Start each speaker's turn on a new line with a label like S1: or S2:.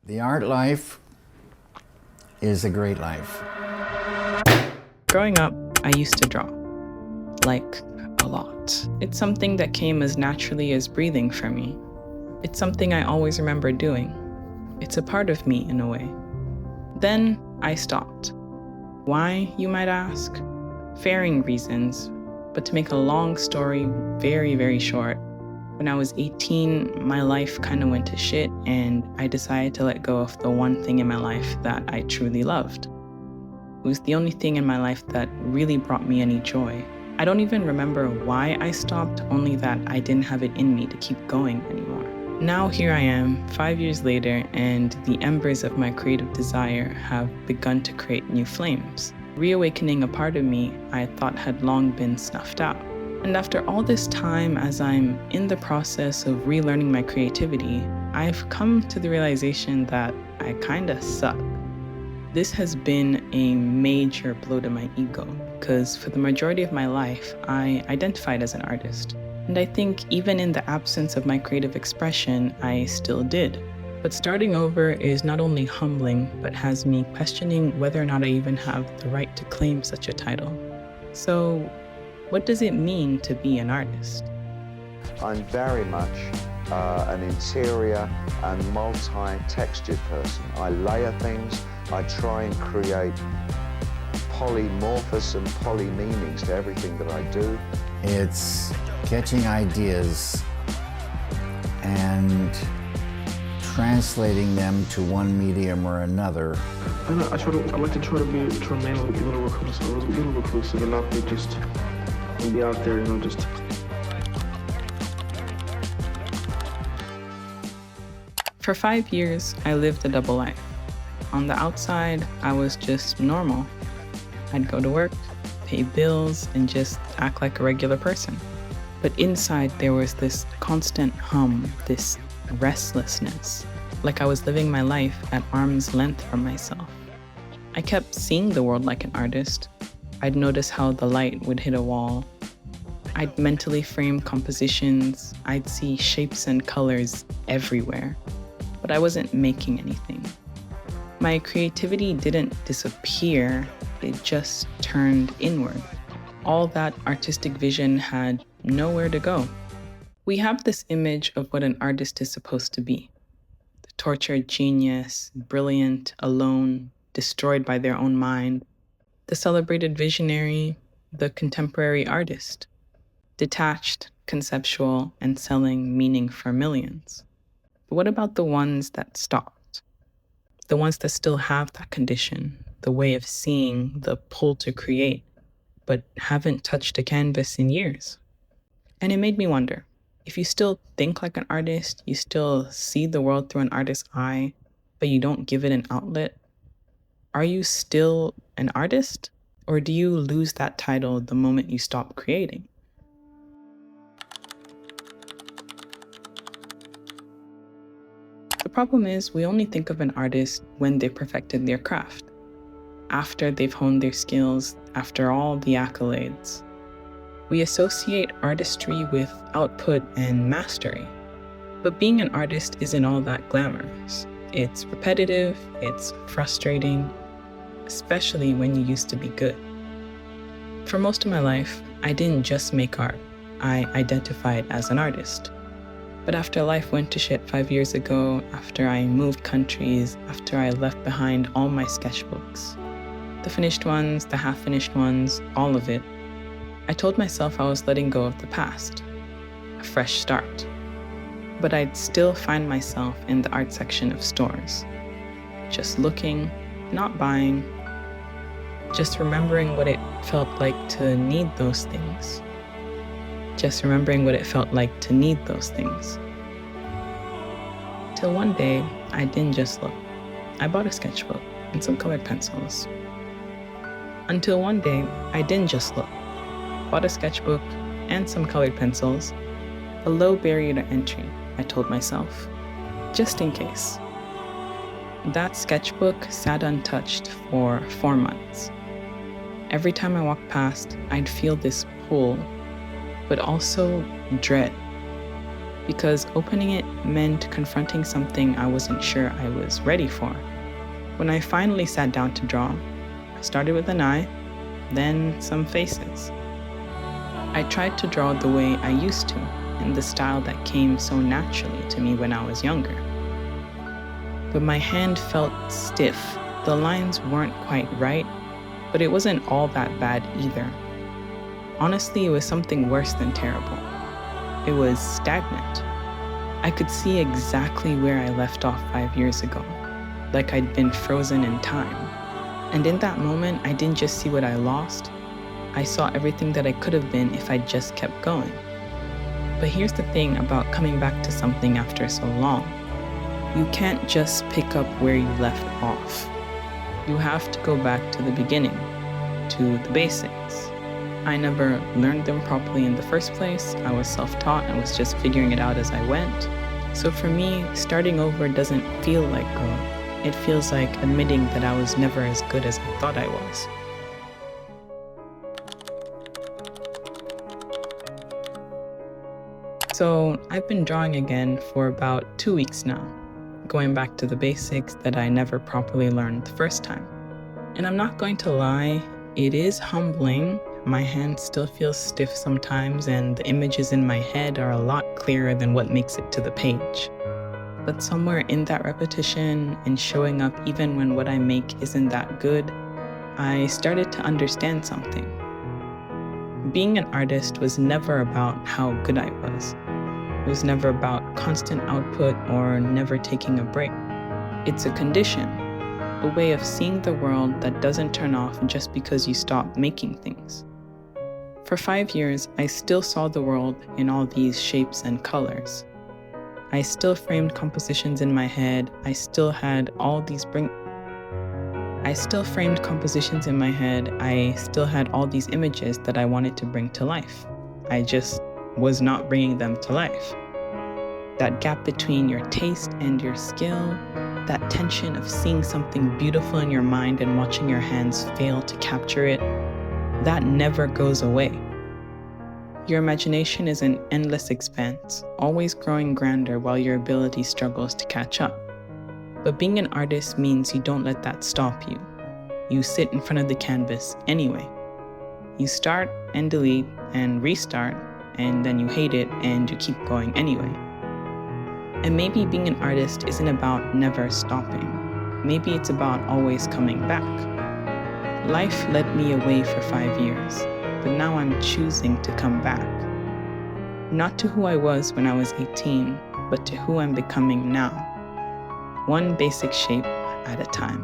S1: The art life is a great life.
S2: Growing up, I used to draw, like a lot. It's something that came as naturally as breathing for me. It's something I always remember doing. It's a part of me in a way. Then I stopped. Why, you might ask? Varying reasons, but to make a long story very, very short, when I was 18, my life kind of went to shit and I decided to let go of the one thing in my life that I truly loved. It was the only thing in my life that really brought me any joy. I don't even remember why I stopped, only that I didn't have it in me to keep going anymore. Now here I am, 5 years later, and the embers of my creative desire have begun to create new flames, reawakening a part of me I thought had long been snuffed out. And after all this time, as I'm in the process of relearning my creativity, I've come to the realization that I kinda suck. This has been a major blow to my ego, because for the majority of my life, I identified as an artist. And I think even in the absence of my creative expression, I still did. But starting over is not only humbling, but has me questioning whether or not I even have the right to claim such a title. So, what does it mean to be an artist?
S3: I'm very much an interior and multi-textured person. I layer things, I try and create polymorphous and poly meanings to everything that I do.
S1: It's catching ideas and translating them to one medium or another.
S4: I like to try to remain a little reclusive and not be just be out there, just.
S2: For 5 years, I lived a double life. On the outside, I was just normal. I'd go to work, pay bills, and just act like a regular person. But inside, there was this constant hum, this restlessness, like I was living my life at arm's length from myself. I kept seeing the world like an artist. I'd notice how the light would hit a wall. I'd mentally frame compositions. I'd see shapes and colors everywhere, but I wasn't making anything. My creativity didn't disappear, it just turned inward. All that artistic vision had nowhere to go. We have this image of what an artist is supposed to be. The tortured genius, brilliant, alone, destroyed by their own mind. The celebrated visionary, the contemporary artist. Detached, conceptual, and selling meaning for millions. But what about the ones that stopped? The ones that still have that condition, the way of seeing, the pull to create, but haven't touched a canvas in years? And it made me wonder, if you still think like an artist, you still see the world through an artist's eye, but you don't give it an outlet, are you still an artist? Or do you lose that title the moment you stop creating? The problem is we only think of an artist when they've perfected their craft, after they've honed their skills, after all the accolades. We associate artistry with output and mastery. But being an artist isn't all that glamorous. It's repetitive, it's frustrating, especially when you used to be good. For most of my life, I didn't just make art. I identified as an artist. But after life went to shit 5 years ago, after I moved countries, after I left behind all my sketchbooks, the finished ones, the half-finished ones, all of it, I told myself I was letting go of the past, a fresh start. But I'd still find myself in the art section of stores, just looking, not buying, just remembering what it felt like to need those things. Just remembering what it felt like to need those things. Till one day, I didn't just look. I bought a sketchbook and some colored pencils. Until one day, I didn't just look. Bought a sketchbook and some colored pencils. A low barrier to entry, I told myself, just in case. That sketchbook sat untouched for 4 months. Every time I walked past, I'd feel this pull, but also dread. because opening it meant confronting something I wasn't sure I was ready for. When I finally sat down to draw, I started with an eye, then some faces. I tried to draw the way I used to, in the style that came so naturally to me when I was younger. But my hand felt stiff. The lines weren't quite right, but it wasn't all that bad either. Honestly, it was something worse than terrible. It was stagnant. I could see exactly where I left off 5 years ago, like I'd been frozen in time. And in that moment, I didn't just see what I lost, I saw everything that I could have been if I just kept going. But here's the thing about coming back to something after so long. You can't just pick up where you left off. You have to go back to the beginning, to the basics. I never learned them properly in the first place. I was self-taught. I was just figuring it out as I went. So for me, starting over doesn't feel like growth. It feels like admitting that I was never as good as I thought I was. So I've been drawing again for about 2 weeks now, going back to the basics that I never properly learned the first time. And I'm not going to lie, it is humbling. My hand still feels stiff sometimes, and the images in my head are a lot clearer than what makes it to the page. But somewhere in that repetition and showing up even when what I make isn't that good, I started to understand something. Being an artist was never about how good I was. It was never about constant output or never taking a break. It's a condition, a way of seeing the world that doesn't turn off just because you stop making things. For 5 years, I still saw the world in all these shapes and colors. I still framed compositions in my head. I still framed compositions in my head. I still had all these images that I wanted to bring to life. I just was not bringing them to life. That gap between your taste and your skill, that tension of seeing something beautiful in your mind and watching your hands fail to capture it, that never goes away. Your imagination is an endless expanse, always growing grander while your ability struggles to catch up. But being an artist means you don't let that stop you. You sit in front of the canvas anyway. You start and delete and restart, and then you hate it and you keep going anyway. And maybe being an artist isn't about never stopping. Maybe it's about always coming back. Life led me away for 5 years, but now I'm choosing to come back. Not to who I was when I was 18, but to who I'm becoming now. One basic shape at a time.